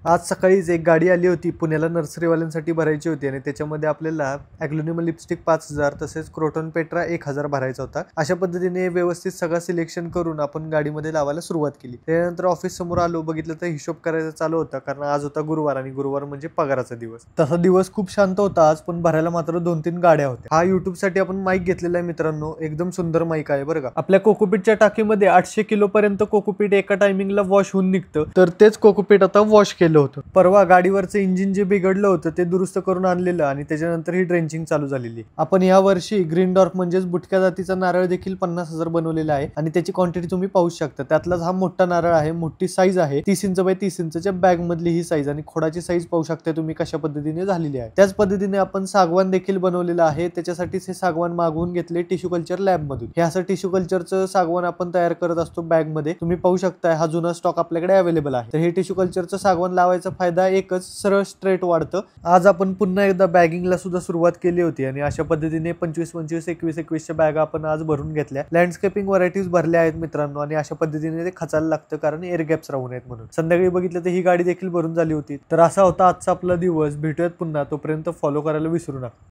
आज सकाळीच एक गाडी आली होती पुण्याला नर्सरीवाल्यांसाठी भरायची होती आणि त्याच्यामध्ये आपल्याला ॲग्लोनिमा लिपस्टिक 5,000 तसेच क्रोटॉन पेट्रा 1,000 भरायचा होता। अशा पद्धतीने व्यवस्थित सगळं सिलेक्शन करून आपण गाडीमध्ये लावायला सुरुवात केली। त्यानंतर ऑफिस समोर आलो, बघितलं तर हिशोब करायचा चालू होता कारण आज होता गुरुवार आणि गुरुवार म्हणजे पगाराचा दिवस। तसा दिवस खूप शांत होता आज, पण भरायला मात्र 2-3 गाड्या होत्या। हा YouTube साठी आपण माईक घेतलेला आहे मित्रांनो, एकदम सुंदर माईक आहे बरं का। आपल्या कोकोपीटच्या टाकीमध्ये 800 किलो पर्यंत कोकोपीट एका टायमिंगला वॉश होऊन निघतं, तर तेच कोकोपीट आता वॉश केलं होतं। परवा गाडीवरचं इंजिन जे बिघडलं होतं ते दुरुस्त करून आणलेलं आणि त्याच्यानंतर ही ड्रेंचिंग चालू झालेली। आपण या वर्षी ग्रीन डॉर्फ म्हणजेच बुटक्या जातीचा नारळ देखील 50,000 बनवलेला आहे आणि त्याची क्वांटिटी तुम्ही पाहू शकता। त्यातलाच हा मोठा नारळ आहे, मोठी साईज आहे, 30 इंच बाय 30 इंचच्या बॅग मधली ही साईज आणि खोडाची साईज पाहू शकता तुम्ही कशा पद्धतीने झालेली आहे। त्याच पद्धतीने आपण सागवान देखील बनवलेलं आहे, त्याच्यासाठीच हे सागवान मागवून घेतले टिश्यू कल्चर लॅब मधून। हे असं टिश्यू कल्चरचं सागवान आपण तयार करत असतो बॅग मध्ये, तुम्ही पाहू शकता हा जुना स्टॉक आपल्याकडे अवेलेबल आहे। तर हे टिश्यू कल्चरचं सागवान लावायचा फायदा एकच, सरळ स्ट्रेट वाढतं। आज आपण पुन्हा एकदा बॅगिंगला सुद्धा सुरुवात केली होती आणि अशा पद्धतीने 25-25, 21-21च्या बॅगा आपण आज भरून घेतल्या। लँडस्केपिंग व्हरायटीज भरल्या आहेत मित्रांनो आणि अशा पद्धतीने ते खचायला लागतं कारण एअर गॅप्स राहू नयेत म्हणून। संध्याकाळी बघितलं तर ही गाडी देखील भरून झाली होती। तर असा होता आजचा आपला दिवस। भेटूयात पुन्हा, तोपर्यंत फॉलो करायला विसरू नका।